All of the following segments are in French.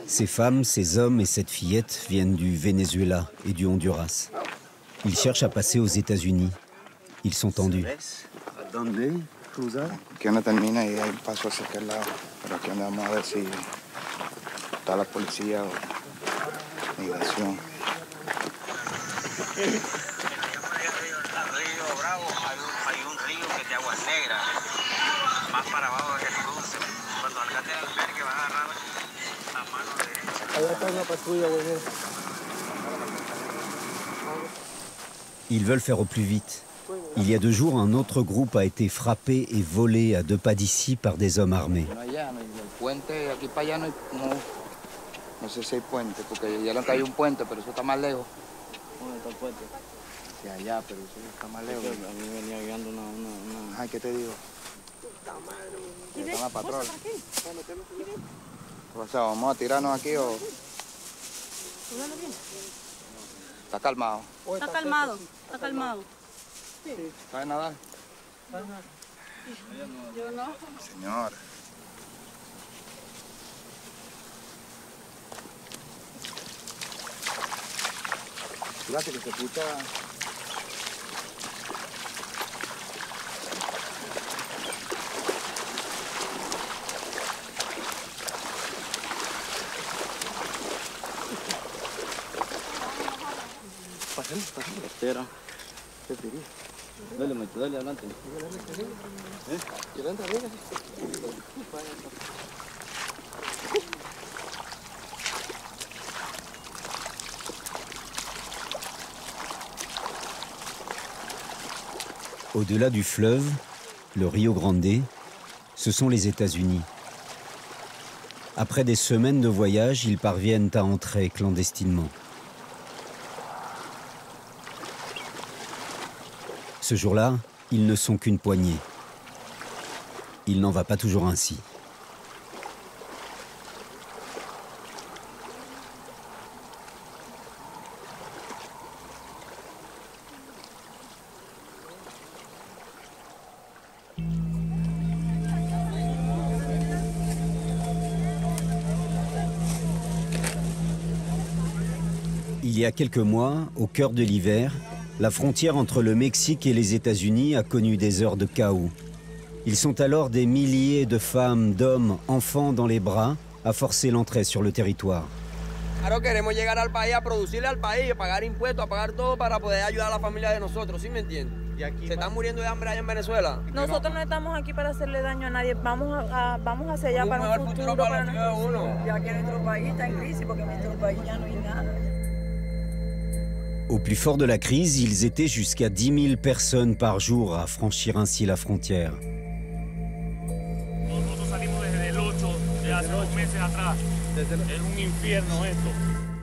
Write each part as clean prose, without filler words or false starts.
Ces femmes, ces hommes et cette fillette viennent du Venezuela et du Honduras. Ils cherchent à passer aux États-Unis. Ils sont tendus. Que no termina y hay paso hacia aquel lado. Pero aquí andamos a ver si está la policía o migración. Hay un río que es de aguas negras, más para abajo que cruce. Cuando alcance el albergue va a agarrar a mano derecha. Allá está una patrulla, güey. Ils veulent faire au plus vite. Il y a 2 jours, un autre groupe a été frappé et volé à 2 pas d'ici par des hommes armés. No sé si hay puente, porque ya no hay un puente, pero eso está más lejos. ¿Dónde está el puente? Sí, allá, pero eso está más lejos. A mí venía guiando una... Ay, ¿qué te digo? Está la patrona. ¿Qué pasa? ¿Vamos a tirarnos aquí o...? Está calmado. Está calmado, está calmado. ¿Sabes nadar? Yo no. Señor. Fíjate que se escucha... Costera. ¿Qué diría? Dale, macho, dale adelante. Adelante, arriba. Au-delà du fleuve, le Rio Grande, ce sont les États-Unis. Après des semaines de voyage, ils parviennent à entrer clandestinement. Ce jour-là, ils ne sont qu'une poignée. Il n'en va pas toujours ainsi. Il y a quelques mois, au cœur de l'hiver, la frontière entre le Mexique et les États-Unis a connu des heures de chaos. Ils sont alors des milliers de femmes, d'hommes, enfants dans les bras à forcer l'entrée sur le territoire. Claro, queremos llegar al país, a producirle al país, a pagar impuestos, a pagar todo para poder ayudar a la familia de nosotros, ¿sí me entienden? Se están muriendo de hambre allá en Venezuela. Nosotros no estamos aquí para hacerle daño a nadie, vamos hacia allá para un futuro para nuestros hijos. Ya que nuestro país está en crisis porque en nuestro país ya no hay nada. Au plus fort de la crise, ils étaient jusqu'à 10 000 personnes par jour à franchir ainsi la frontière.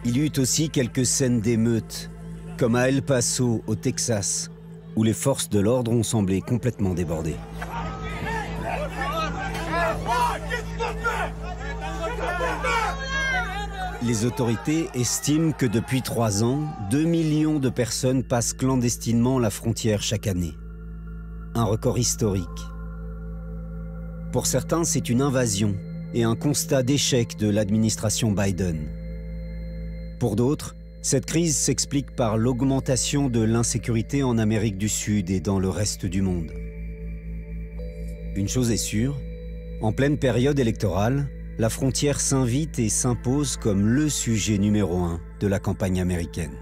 Il y eut aussi quelques scènes d'émeutes, comme à El Paso, au Texas, où les forces de l'ordre ont semblé complètement débordées. Les autorités estiment que depuis 3 ans, 2 millions de personnes passent clandestinement la frontière chaque année. Un record historique. Pour certains, c'est une invasion et un constat d'échec de l'administration Biden. Pour d'autres, cette crise s'explique par l'augmentation de l'insécurité en Amérique du Sud et dans le reste du monde. Une chose est sûre, en pleine période électorale, la frontière s'invite et s'impose comme le sujet numéro 1 de la campagne américaine.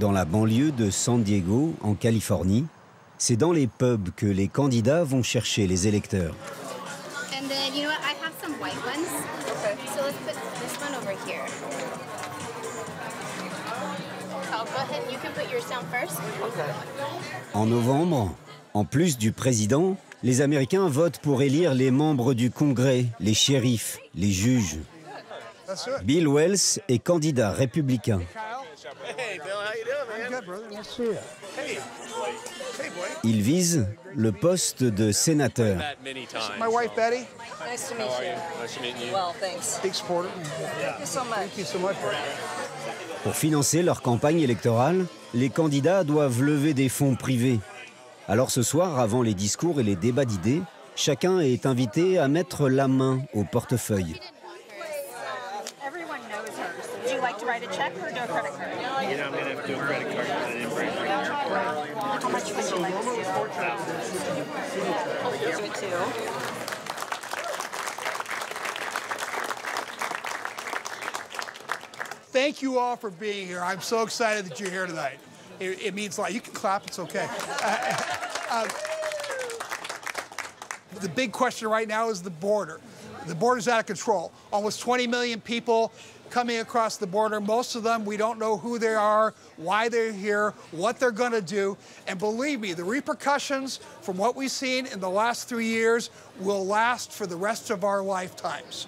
Dans la banlieue de San Diego, en Californie, c'est dans les pubs que les candidats vont chercher les électeurs. And then, you know what, I have some white ones. Okay. So let's put this one over here. Oh, go ahead, you can put yours down first. Okay. En novembre, en plus du président, les Américains votent pour élire les membres du Congrès, les shérifs, les juges. Bill Wells est candidat républicain. Il vise le poste de sénateur. Pour financer leur campagne électorale, les candidats doivent lever des fonds privés. Alors ce soir, avant les discours et les débats d'idées, chacun est invité à mettre la main au portefeuille. Everyone knows hers. Do you like to write a check or do a credit card? You know, I'm going to have to do a credit card because I didn't bring it. How much would you like to do? Do it too. Thank you all for being here. I'm so excited that you're here tonight. It means a lot. You can clap, it's okay. The big question right now is the border. The border's out of control. Almost 20 million people coming across the border. Most of them, we don't know who they are, why they're here, what they're going to do. And believe me, the repercussions from what we've seen in the last 3 years will last for the rest of our lifetimes.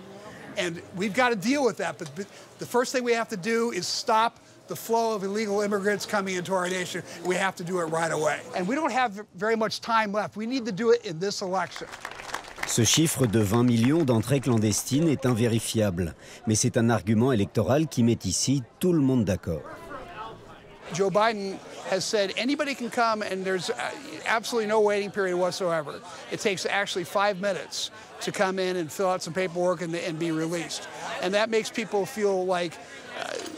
And we've got to deal with that. But the first thing we have to do is stop the flow of illegal immigrants coming into our nation. We have to do it right away. And we don't have very much time left. We need to do it in this election. Ce chiffre de 20 millions d'entrées clandestines est invérifiable, mais c'est un argument électoral qui met ici tout le monde d'accord. Joe Biden has said anybody can come and there's absolutely no waiting period whatsoever. It takes actually 5 minutes to come in and fill out some paperwork and be released. And that makes people feel like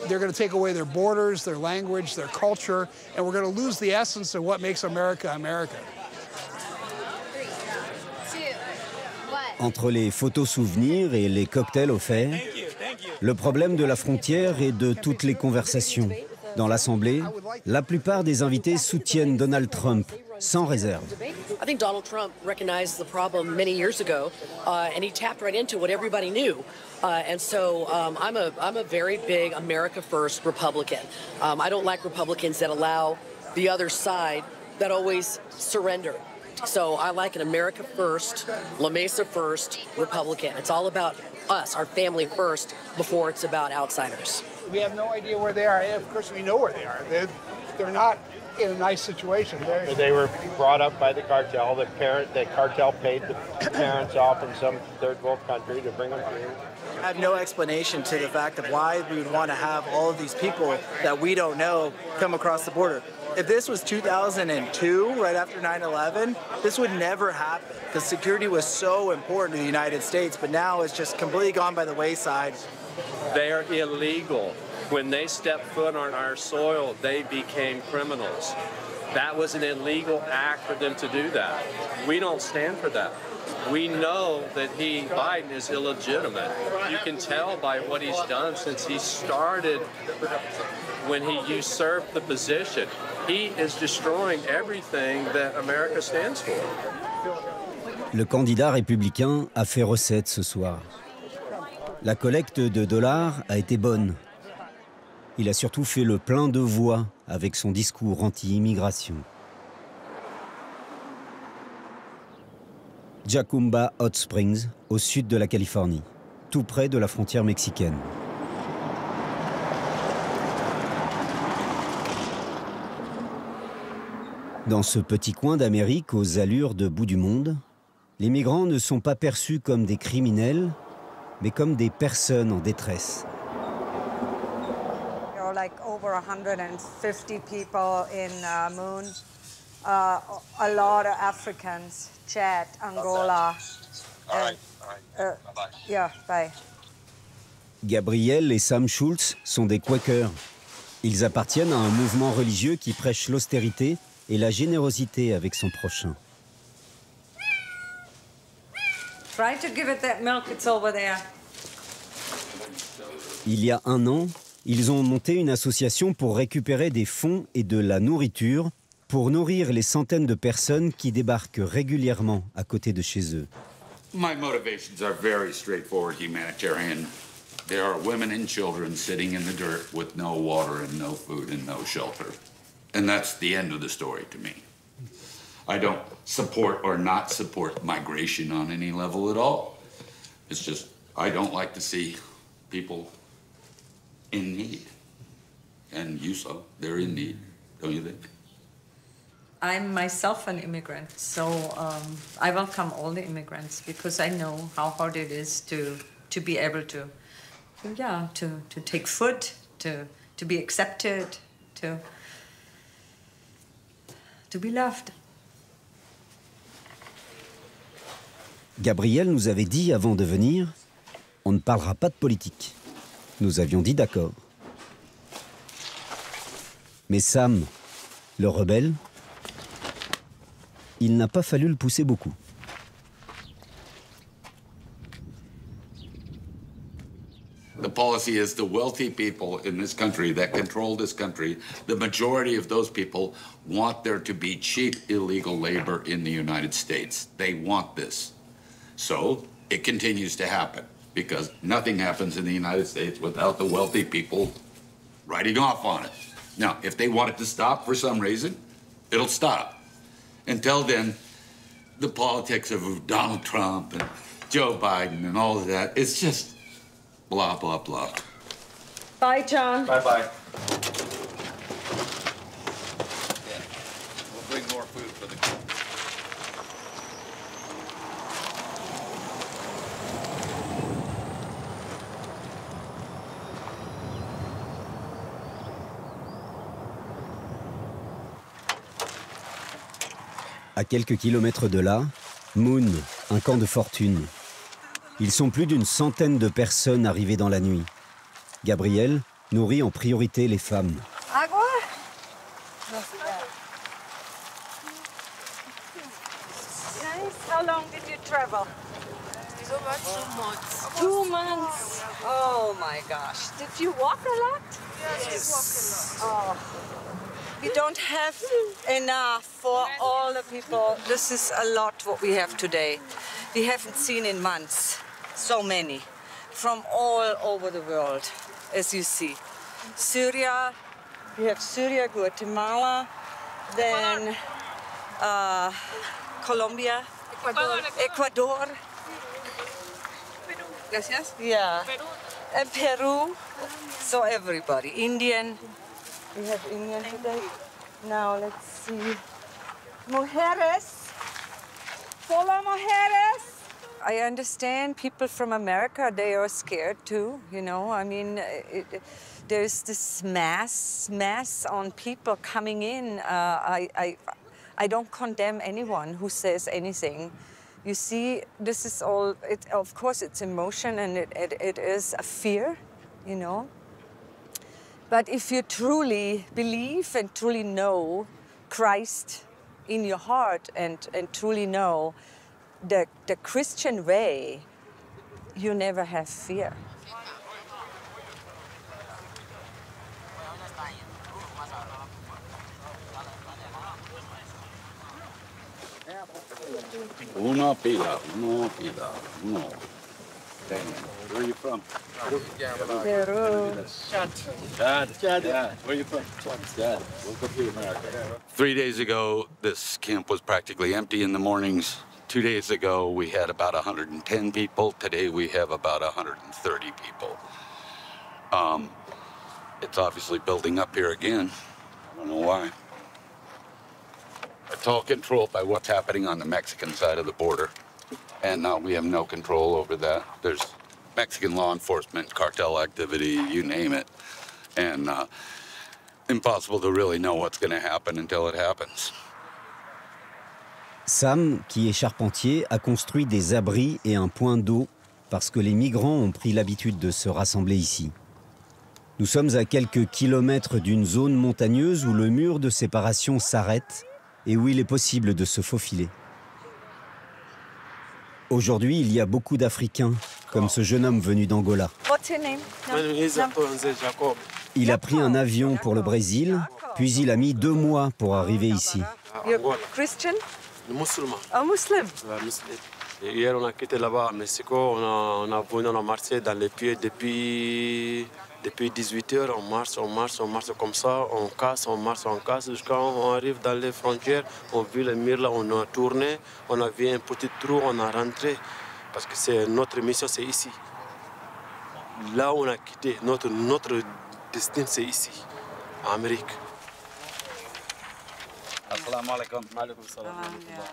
they're going to take away their borders, their language, their culture, and we're going to lose the essence of what makes America America. Entre les photos souvenirs et les cocktails offerts, le problème de la frontière est de toutes les conversations. Dans l'Assemblée, la plupart des invités soutiennent Donald Trump, sans réserve. I think Donald Trump recognized the problem many years ago, and he tapped right into what everybody knew. And so I'm a very big America First Republican. I don't like Republicans that allow the other side that always surrender. So I like an America First, La Mesa First Republican. It's all about us, our family first, before it's about outsiders. We have no idea where they are. Of course, we know where they are. They're not in a nice situation. They were brought up by the cartel. The cartel paid the parents off in some third world country to bring them here. I have no explanation to the fact of why we would want to have all of these people that we don't know come across the border. If this was 2002, right after 9/11, this would never happen because security was so important to the United States, but now it's just completely gone by the wayside. They are illegal. When they stepped foot on our soil, they became criminals. That was an illegal act for them to do that. We don't stand for that. We know that Biden is illegitimate. You can tell by what he's done since he started when he usurped the position. He is destroying everything that America stands for. Le candidat républicain a fait recette ce soir. La collecte de dollars a été bonne. Il a surtout fait le plein de voix avec son discours anti-immigration. Jacumba Hot Springs, au sud de la Californie, tout près de la frontière mexicaine. Dans ce petit coin d'Amérique aux allures de bout du monde, les migrants ne sont pas perçus comme des criminels, mais comme des personnes en détresse. There are like over 150 people in Moon, a lot of Africans, Chad, Angola. All right. Bye-bye. Yeah, bye. Gabriel et Sam Schultz sont des Quakers. Ils appartiennent à un mouvement religieux qui prêche l'austérité et la générosité avec son prochain. Try to give it that milk, it's over there. Il y a 1 an, ils ont monté une association pour récupérer des fonds et de la nourriture pour nourrir les centaines de personnes qui débarquent régulièrement à côté de chez eux. My motivations are very straightforward humanitarian. There are women and children sitting in the dirt with no water and no food and no shelter. And that's the end of the story to me. I don't support or not support migration on any level at all. It's just, I don't like to see people in need. And you saw, they're in need, don't you think? I'm myself an immigrant, so I welcome all the immigrants because I know how hard it is to be able to take food, to be accepted, to be loved. Gabriel nous avait dit avant de venir, on ne parlera pas de politique. Nous avions dit d'accord. Mais Sam, le rebelle, il n'a pas fallu le pousser beaucoup. The policy is the wealthy people in this country that control this country, the majority of those people want there to be cheap illegal labor in the United States. They want this. So it continues to happen because nothing happens in the United States without the wealthy people writing off on it. Now, if they want it to stop for some reason, it'll stop. Until then, the politics of Donald Trump and Joe Biden and all of that, it's just blah, blah, blah. Bye, John. Bye-bye. Yeah, we'll bring more food for the kids. À quelques kilomètres de là, Moon, un camp de fortune. Ils sont plus d'une centaine de personnes arrivées dans la nuit. Gabriel nourrit en priorité les femmes. Agua? How long did you travel? About 2 months. 2 months. Oh my gosh. Did you walk a lot? Yes. We walk a lot. Oh. We don't have enough for all the people. This is a lot what we have today. We haven't seen in months so many from all over the world, as you see. Syria, we have Syria, Guatemala, then Colombia, Ecuador. Gracias. Yeah. And Peru. So everybody. Indian. We have Indian today. Now let's see. Mujeres. Hola, mujeres. I understand people from America, they are scared too, you know. I mean, there's this mass on people coming in. I don't condemn anyone who says anything. You see, this is all, of course it's emotion and it is a fear, you know. But if you truly believe and truly know Christ in your heart and truly know the Christian way, you never have fear. Uno pila, uno. Where are you from? Peru. Chad. Yeah. Where are you from? Chad. Welcome to America. 3 days ago, this camp was practically empty in the mornings. 2 days ago, we had about 110 people. Today, we have about 130 people. It's obviously building up here again. I don't know why. It's all controlled by what's happening on the Mexican side of the border. And now we have no control over that. There's Mexican law enforcement, cartel activity, you name it. And impossible to really know what's going to happen until it happens. Sam, qui est charpentier, a construit des abris et un point d'eau parce que les migrants ont pris l'habitude de se rassembler ici. Nous sommes à quelques kilomètres d'une zone montagneuse où le mur de séparation s'arrête et où il est possible de se faufiler. Aujourd'hui, il y a beaucoup d'Africains, comme ce jeune homme venu d'Angola. Il a pris un avion pour le Brésil, puis il a mis 2 mois pour arriver ici. Christian? Musulman. Un musulman. Hier, on a quitté là-bas à Mexico, on a marché dans les pieds depuis 18 heures, on marche comme ça, on casse, jusqu'à on arrive dans les frontières, on vit le mur là, on a tourné, on a vu un petit trou, on a rentré, parce que c'est notre mission, c'est ici. Là, on a quitté, notre destin, c'est ici, en Amérique. Assalamu alaikum. Maalaikum salam. Yeah.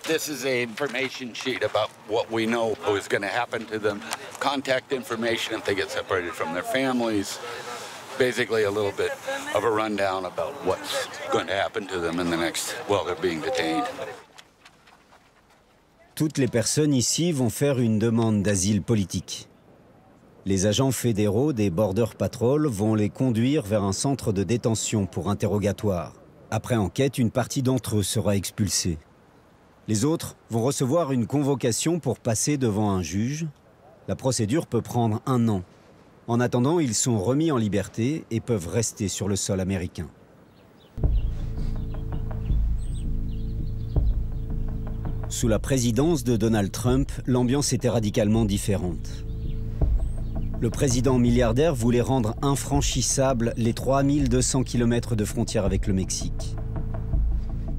This is an information sheet about what we know is going to happen to them, contact information if they get separated from their families, basically a little bit of a rundown about what's going to happen to them in the next, well, they're being detained. Toutes les personnes ici vont faire une demande d'asile politique. Les agents fédéraux des Border Patrol vont les conduire vers un centre de détention pour interrogatoire. Après enquête, une partie d'entre eux sera expulsée. Les autres vont recevoir une convocation pour passer devant un juge. La procédure peut prendre 1 an. En attendant, ils sont remis en liberté et peuvent rester sur le sol américain. Sous la présidence de Donald Trump, l'ambiance était radicalement différente. Le président milliardaire voulait rendre infranchissables les 3200 km de frontière avec le Mexique.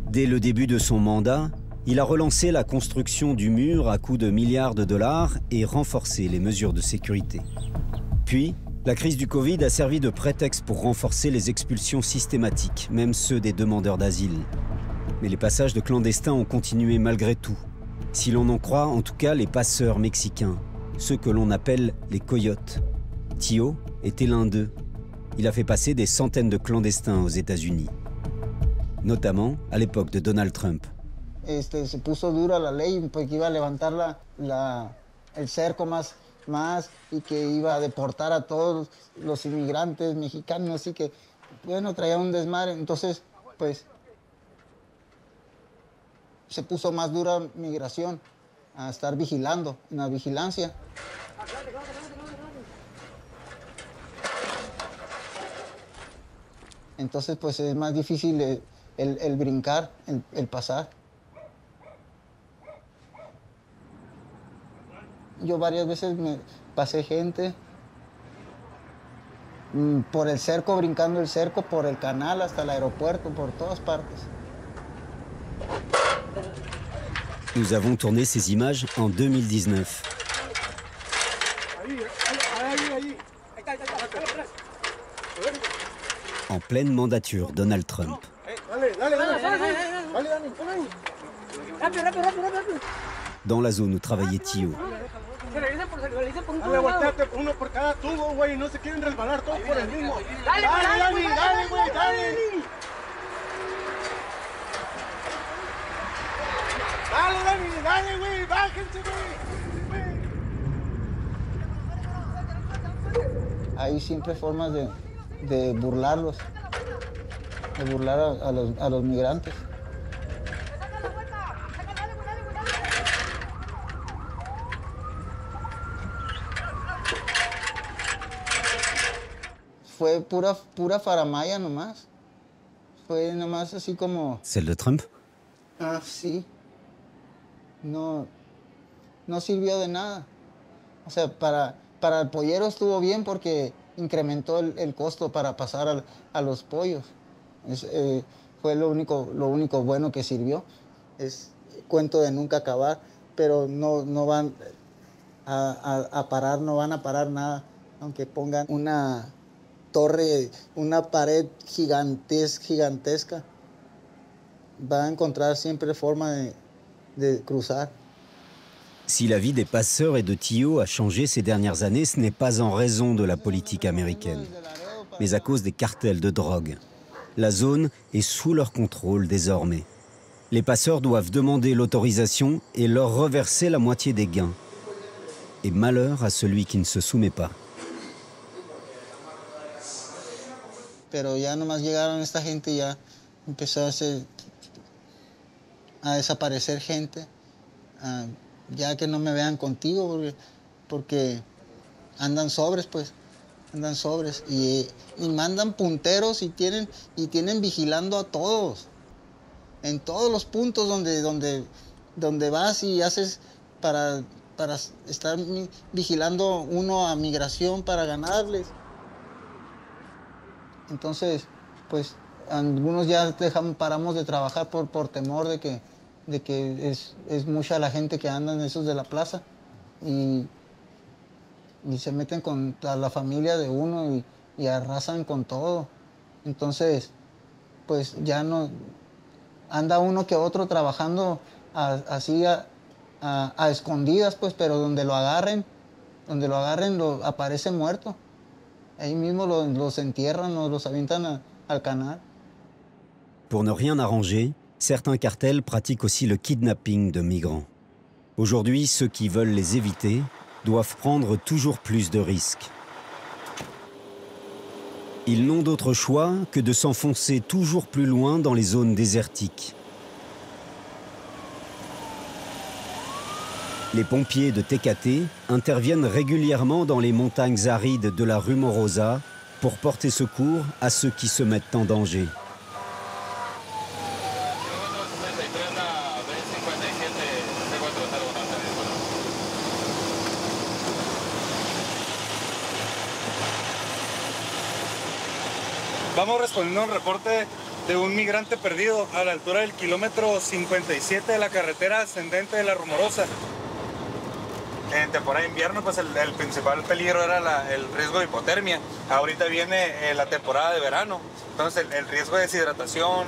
Dès le début de son mandat, il a relancé la construction du mur à coût de milliards de dollars et renforcé les mesures de sécurité. Puis, la crise du Covid a servi de prétexte pour renforcer les expulsions systématiques, même ceux des demandeurs d'asile. Mais les passages de clandestins ont continué malgré tout. Si l'on en croit, en tout cas, les passeurs mexicains, ceux que l'on appelle les coyotes. Tío était l'un d'eux. Il a fait passer des centaines de clandestins aux États-Unis, notamment à l'époque de Donald Trump. Se puso dura la ley, pues que iba a levantar el cerco más y que iba a deportar a todos los inmigrantes mexicanos, así que, bueno, traía un desmadre. Entonces, pues, se puso más dura migración, a estar vigilando, en la vigilancia. Entonces, pues es más difícil el brincar, el pasar. Yo varias veces me pasé gente por el cerco, brincando el cerco, por el canal hasta el aeropuerto, por todas partes. Nous avons tourné ces images en 2019. En pleine mandature, Donald Trump. Dans la zone où travaillait Tío. Hay siempre formas de burlarlos, de burlar a los migrantes. Fue pura faramaya nomás. Fue nomás así como... Celle de Trump? Ah, sí. No sirvió de nada. O sea, para el pollero estuvo bien porque incrementó el costo para pasar a los pollos. Fue lo único bueno que sirvió. Es cuento de nunca acabar, pero no van a parar, no van a parar nada, aunque pongan una torre, una pared gigantesca. Va a encontrar siempre forma de cruzar. Si la vie des passeurs et de Tío a changé ces dernières années, ce n'est pas en raison de la politique américaine, mais à cause des cartels de drogue. La zone est sous leur contrôle désormais. Les passeurs doivent demander l'autorisation et leur reverser la moitié des gains. Et malheur à celui qui ne se soumet pas. Pero ya nomás llegaron esta gente y ya empezó a desaparecer gente. Ya que no me vean contigo porque andan sobres, pues, andan sobres y mandan punteros y tienen vigilando a todos, en todos los puntos donde vas y haces para estar vigilando uno a migración para ganarles. Entonces, pues, algunos ya paramos de trabajar por temor de que es mucha la gente que anda en esos de la plaza y se meten con la familia de uno y arrasan con todo. Entonces, pues ya no anda uno que otro trabajando así a escondidas, pues, pero donde lo agarren aparece muerto. Ahí mismo los entierran o los avientan al canal. Pour ne rien arranger, certains cartels pratiquent aussi le kidnapping de migrants. Aujourd'hui, ceux qui veulent les éviter doivent prendre toujours plus de risques. Ils n'ont d'autre choix que de s'enfoncer toujours plus loin dans les zones désertiques. Les pompiers de TKT interviennent régulièrement dans les montagnes arides de la Rumorosa pour porter secours à ceux qui se mettent en danger. Vamos respondiendo a un reporte de un migrante perdido a la altura del kilómetro 57 de la carretera ascendente de la Rumorosa. En temporada de invierno, pues el principal peligro era el riesgo de hipotermia. Ahorita viene la temporada de verano, entonces el riesgo de deshidratación.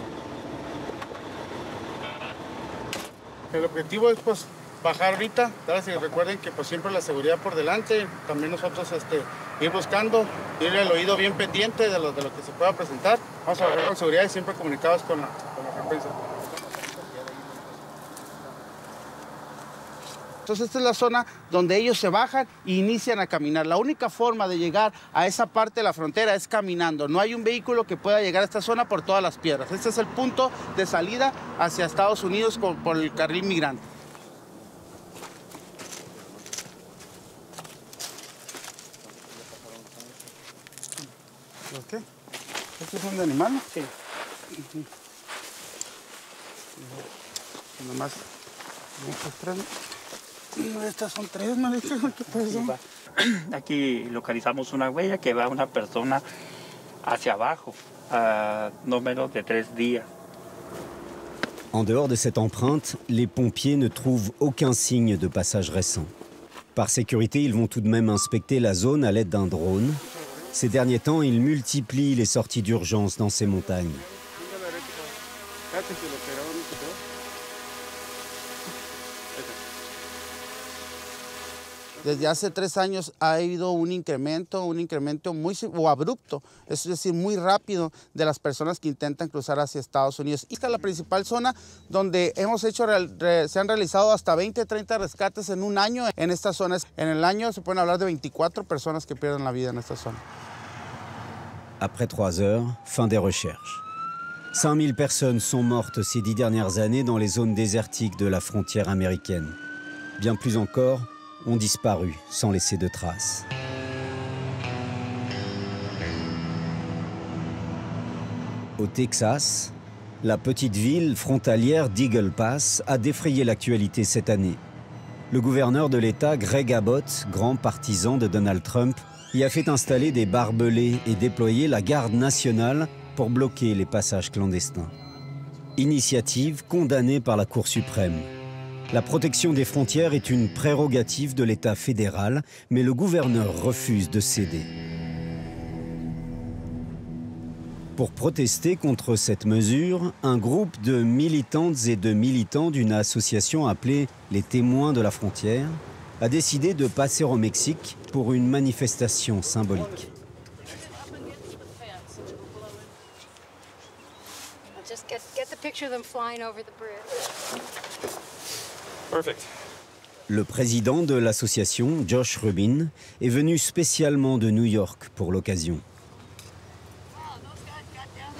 El objetivo es pues bajar ahorita, y recuerden que pues siempre la seguridad por delante, también nosotros ir buscando, ir el oído bien pendiente de lo que se pueda presentar. Vamos a bajar con seguridad y siempre comunicados con la frecuencia. Entonces esta es la zona donde ellos se bajan e inician a caminar. La única forma de llegar a esa parte de la frontera es caminando. No hay un vehículo que pueda llegar a esta zona por todas las piedras. Este es el punto de salida hacia Estados Unidos por el carril migrante. ¿Qué? ¿Estos son de animal? Sí. Nomás, estas tres. Estas son tres, malditas. ¿Qué pasó? Aquí localizamos una huella que va una persona hacia abajo, no menos de 3 días. En dehors de cette empreinte, les pompiers ne trouvent aucun signe de passage récent. Par sécurité, ils vont tout de même inspecter la zone à l'aide d'un drone. Ces derniers temps, ils multiplient les sorties d'urgence dans ces montagnes. Desde hace 3 años ha habido un incremento muy abrupto, es decir, muy rápido de las personas que intentan cruzar hacia Estados Unidos. Esta es la principal zona donde se han realizado hasta 20, 30 rescates en un año en estas zonas. En el año se pueden hablar de 24 personas que pierden la vida en esta zona. Après 3 heures, fin des recherches. 5000 personnes sont mortes ces 10 dernières années dans les zones désertiques de la frontière américaine. Bien plus encore, ont disparu sans laisser de traces. Au Texas, la petite ville frontalière d'Eagle Pass a défrayé l'actualité cette année. Le gouverneur de l'État, Greg Abbott, grand partisan de Donald Trump, y a fait installer des barbelés et déployer la garde nationale pour bloquer les passages clandestins. Initiative condamnée par la Cour suprême. La protection des frontières est une prérogative de l'État fédéral, mais le gouverneur refuse de céder. Pour protester contre cette mesure, un groupe de militantes et de militants d'une association appelée les Témoins de la frontière a décidé de passer au Mexique pour une manifestation symbolique. Just get the picture of them flying over the bridge. Perfect. Le président de l'association, Josh Rubin, est venu spécialement de New York pour l'occasion.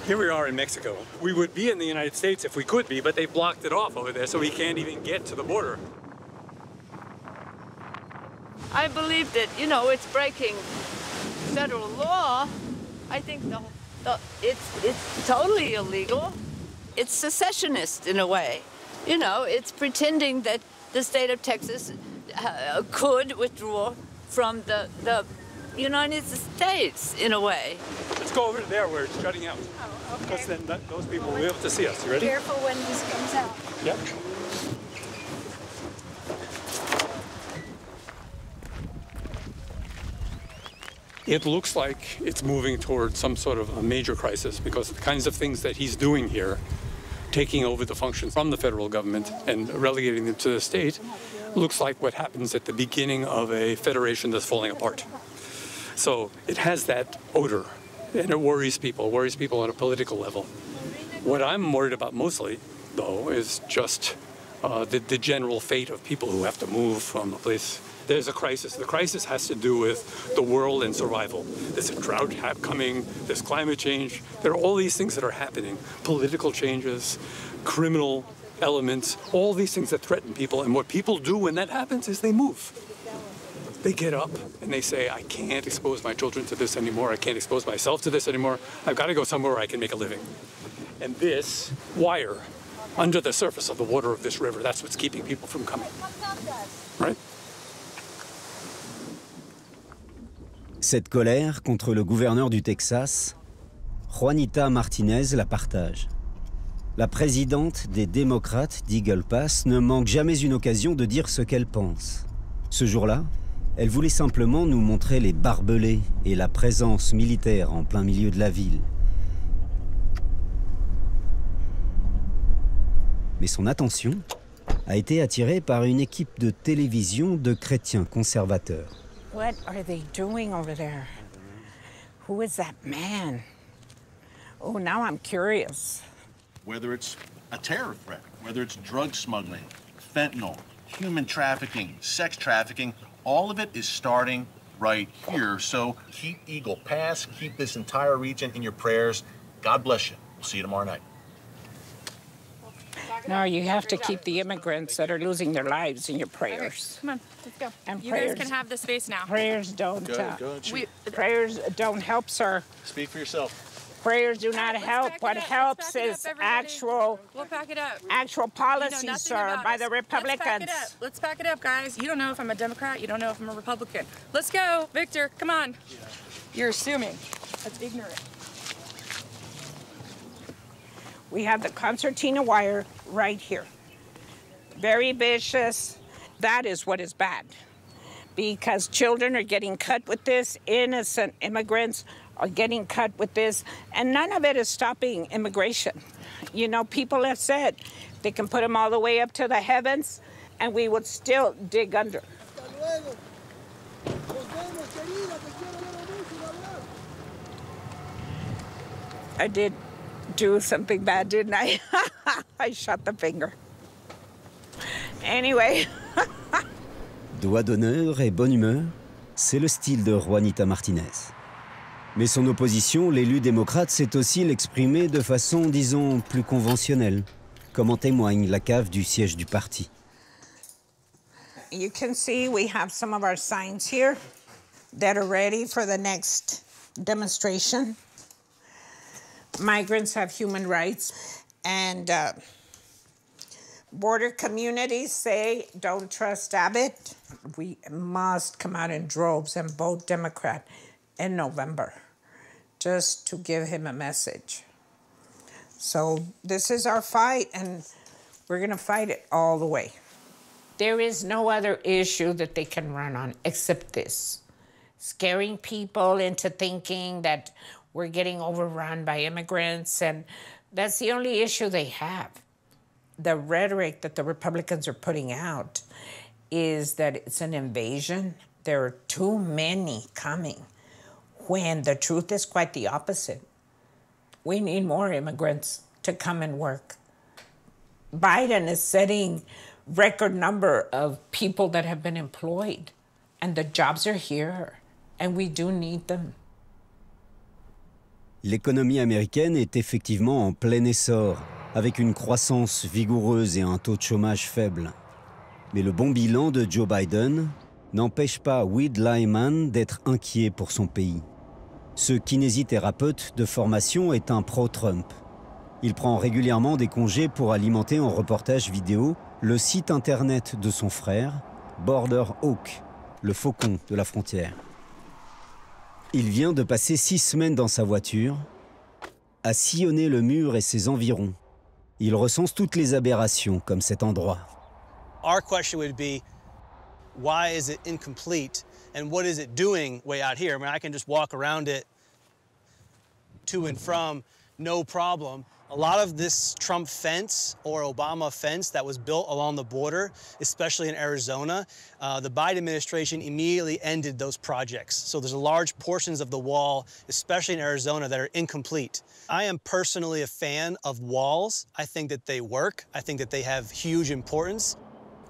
Here we are in Mexico. We would be in the United States if we could be, but they blocked it off over there, so we can't even get to the border. I believe that, you know, it's breaking federal law. I think it's totally illegal. It's secessionist in a way. You know, it's pretending that the state of Texas could withdraw from the United States in a way. Let's go over to there where it's shutting out. Oh, okay. Because then those people will be able to see us. You ready? Careful when this comes out. Yep. It looks like it's moving toward some sort of a major crisis because the kinds of things that he's doing here, taking over the functions from the federal government and relegating them to the state, looks like what happens at the beginning of a federation that's falling apart. So it has that odor, and it worries people on a political level. What I'm worried about mostly, though, is just the general fate of people who have to move from a place. There's a crisis. The crisis has to do with the world and survival. There's a drought coming, there's climate change. There are all these things that are happening, political changes, criminal elements, all these things that threaten people. And what people do when that happens is they move. They get up and they say, I can't expose my children to this anymore. I can't expose myself to this anymore. I've got to go somewhere where I can make a living. And this wire under the surface of the water of this river, that's what's keeping people from coming, right? Cette colère contre le gouverneur du Texas, Juanita Martinez la partage. La présidente des démocrates d'Eagle Pass ne manque jamais une occasion de dire ce qu'elle pense. Ce jour-là, elle voulait simplement nous montrer les barbelés et la présence militaire en plein milieu de la ville. Mais son attention a été attirée par une équipe de télévision de chrétiens conservateurs. What are they doing over there? Who is that man? Oh, now I'm curious. Whether it's a terror threat, whether it's drug smuggling, fentanyl, human trafficking, sex trafficking, all of it is starting right here. So keep Eagle Pass, keep this entire region in your prayers. God bless you. We'll see you tomorrow night. No, you have to keep the immigrants that are losing their lives in your prayers. Okay, come on, let's go. And you prayers, guys can have the space now. Prayers don't. Prayers don't help, sir. Speak for yourself. Prayers do not help. What helps is actual. We'll pack it up. Actual policies, sir, by the Republicans. Let's pack it up, guys. You don't know if I'm a Democrat. You don't know if I'm a Republican. Let's go, Victor. Come on. You're assuming. That's ignorant. We have the concertina wire right here. Very vicious. That is what is bad. Because children are getting cut with this, innocent immigrants are getting cut with this, and none of it is stopping immigration. You know, people have said they can put them all the way up to the heavens, and we would still dig under. I did do something bad, didn't I? I shot the finger. Anyway. Doigt d'honneur et bonne humeur, c'est le style de Juanita Martinez. Mais son opposition, l'élu démocrate, s'est aussi l'exprimer de façon, disons, plus conventionnelle, comme en témoigne la cave du siège du parti. You can see we have some of our signs here that are ready for the next demonstration. Migrants have human rights, and border communities say, don't trust Abbott. We must come out in droves and vote Democrat in November, just to give him a message. So this is our fight, and we're gonna fight it all the way. There is no other issue that they can run on except this. Scaring people into thinking that we're getting overrun by immigrants, and that's the only issue they have. The rhetoric that the Republicans are putting out is that it's an invasion. There are too many coming, when the truth is quite the opposite. We need more immigrants to come and work. Biden is setting record number of people that have been employed, and the jobs are here, and we do need them. L'économie américaine est effectivement en plein essor, avec une croissance vigoureuse et un taux de chômage faible. Mais le bon bilan de Joe Biden n'empêche pas Weed Lyman d'être inquiet pour son pays. Ce kinésithérapeute de formation est un pro-Trump. Il prend régulièrement des congés pour alimenter en reportage vidéo le site internet de son frère, Border Hawk, le faucon de la frontière. Il vient de passer 6 semaines dans sa voiture, à sillonner le mur et ses environs. Il recense toutes les aberrations comme cet endroit. Our question would be, why is it incomplete and what is it doing way out here? I mean, I can just walk around it to and from, no problem. A lot of this Trump fence or Obama fence that was built along the border, especially in Arizona, the Biden administration immediately ended those projects. So there's large portions of the wall, especially in Arizona, that are incomplete. I am personally a fan of walls. I think that they work. I think that they have huge importance.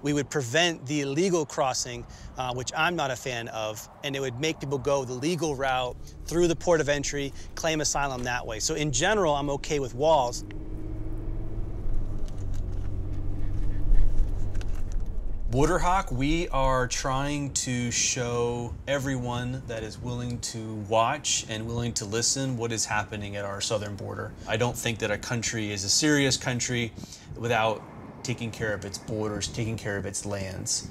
We would prevent the illegal crossing, which I'm not a fan of, and it would make people go the legal route through the port of entry, claim asylum that way. So in general, I'm okay with walls. Border Hawk, we are trying to show everyone that is willing to watch and willing to listen what is happening at our southern border. I don't think that a country is a serious country without taking care of its borders, taking care of its lands.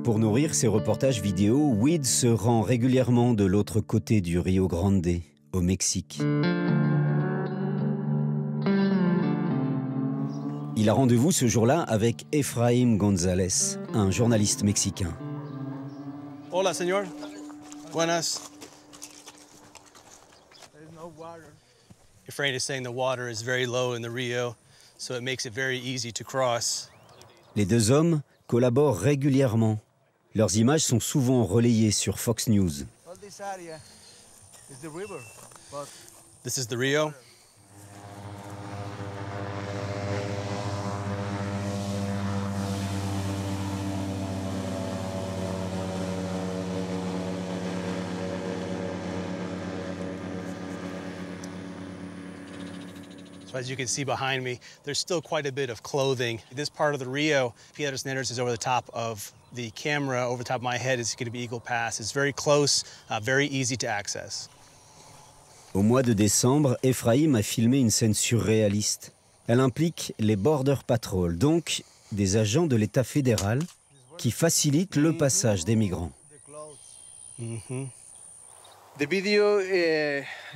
Pour nourrir ses reportages vidéo, Weed se rend régulièrement de l'autre côté du Rio Grande, au Mexique. Il a rendez-vous ce jour-là avec Efraín González, un journaliste mexicain. Hola, señor. Buenas. Efraín is saying the water is very low in the Rio, so it makes it very easy to cross. Les deux hommes collaborent régulièrement. Leurs images sont souvent relayées sur Fox News. This is the Rio. So as you can see behind me, there's still quite a bit of clothing. This part of the Rio, Piedras Negras is over the top of the camera. Over the top of my head is going to be Eagle Pass. It's very close, very easy to access. Au mois de décembre, Efraín a filmé une scène surréaliste. Elle implique les Border Patrol, donc des agents de l'État fédéral qui facilitent le passage des migrants. The video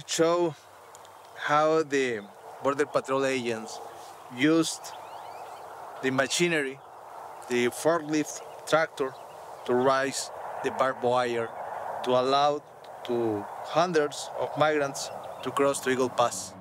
show how the Border Patrol agents used the machinery, the forklift tractor, to raise the barbed wire to allow to hundreds of migrants to cross to Eagle Pass.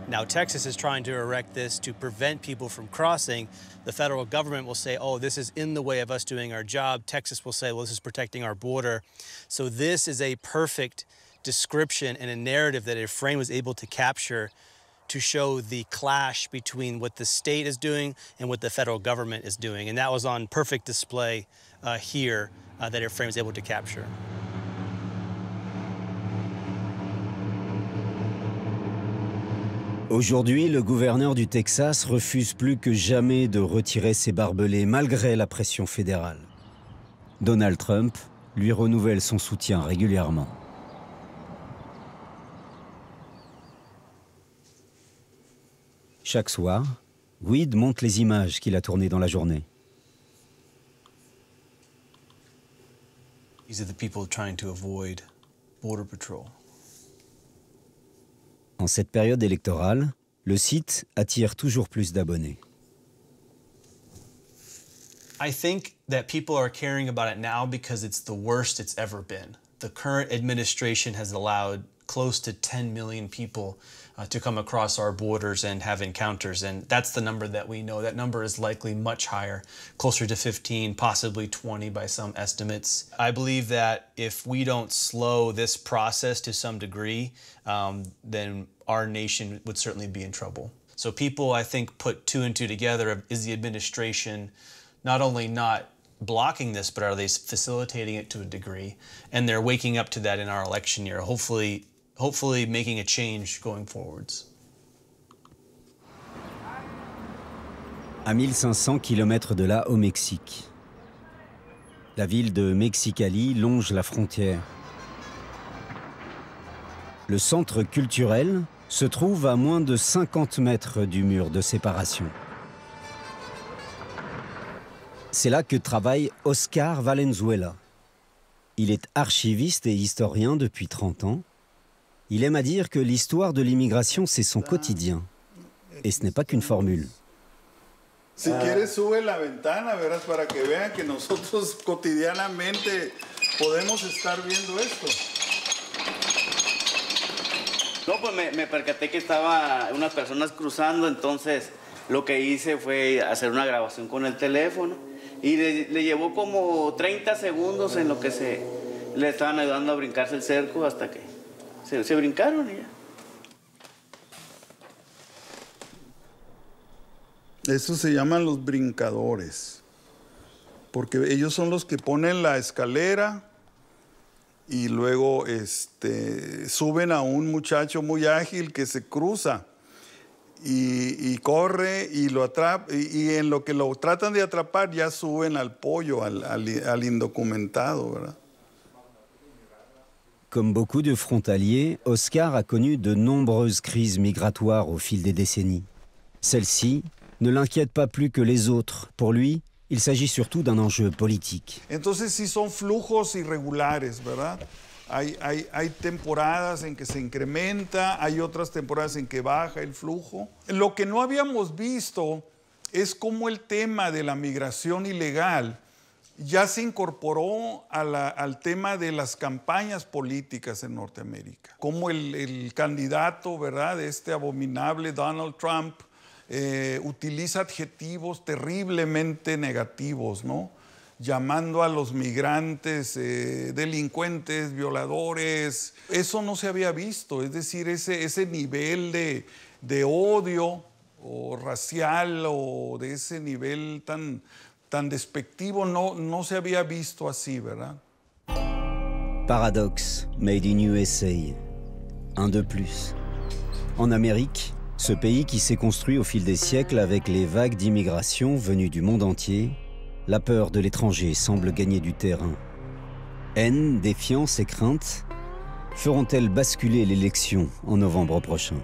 Now, Texas is trying to erect this to prevent people from crossing. The federal government will say, oh, this is in the way of us doing our job. Texas will say, well, this is protecting our border. So this is a perfect description and a narrative that Efraín was able to capture to show the clash between what the state is doing and what the federal government is doing. And that was on perfect display here that Efraín was able to capture. Aujourd'hui, le gouverneur du Texas refuse plus que jamais de retirer ses barbelés malgré la pression fédérale. Donald Trump lui renouvelle son soutien régulièrement. Chaque soir, Weed montre les images qu'il a tournées dans la journée. These are the people trying to avoid border patrol. En cette période électorale, le site attire toujours plus d'abonnés. I think that people are caring about it now because it's the worst it's ever been. The current administration has allowed close to 10 million people to come across our borders and have encounters, and that's the number that we know. That number is likely much higher, closer to 15, possibly 20 by some estimates. I believe that if we don't slow this process to some degree, then our nation would certainly be in trouble. So people, I think, put two and two together of, is the administration not only not blocking this, but are they facilitating it to a degree? And they're waking up to that in our election year, hopefully making a change going forwards. À 1500 km de là, au Mexique, la ville de Mexicali longe la frontière. Le centre culturel se trouve à moins de 50 mètres du mur de séparation. C'est là que travaille Oscar Valenzuela. Il est archiviste et historien depuis 30 ans. Il aime à dire que l'histoire de l'immigration, c'est son quotidien. Et ce n'est pas qu'une formule. Si quieres, sube la ventana, verás, para que vean que nosotros cotidianamente podemos estar viendo esto. No, pues me percaté que estaba unas personas cruzando, entonces lo que hice fue hacer una grabación con el teléfono y le llevó como 30 segundos en lo que le estaban ayudando a brincarse el cerco hasta que se brincaron y ya. Eso se llaman los brincadores, porque ellos son los que ponen la escalera y luego suben a un muchacho muy ágil que se cruza y corre y lo atrapa, y en lo que lo tratan de atrapar ya suben al pollo, al indocumentado, ¿verdad? Comme beaucoup de frontaliers, Oscar a connu de nombreuses crises migratoires au fil des décennies. Celle-ci ne l'inquiète pas plus que les autres. Pour lui, il s'agit surtout d'un enjeu politique. Entonces sí son flujos irregulares, ¿verdad? Hay temporadas en que se incrementa, hay otras temporadas en que baja el flujo. Lo que no habíamos visto es cómo el tema de la migración ilegal ya se incorporó al tema de las campañas políticas en Norteamérica. Como el candidato, ¿verdad?, de este abominable Donald Trump utiliza adjetivos terriblemente negativos, ¿no?, llamando a los migrantes delincuentes, violadores. Eso no se había visto, es decir, ese nivel de odio o racial o de ese nivel tan despectivo no se había visto así, ¿verdad? Paradoxe, made in USA. Un de plus. En Amérique, ce pays qui s'est construit au fil des siècles avec les vagues d'immigration venues du monde entier, la peur de l'étranger semble gagner du terrain. Haine, défiance et crainte feront-elles basculer l'élection en novembre prochain ?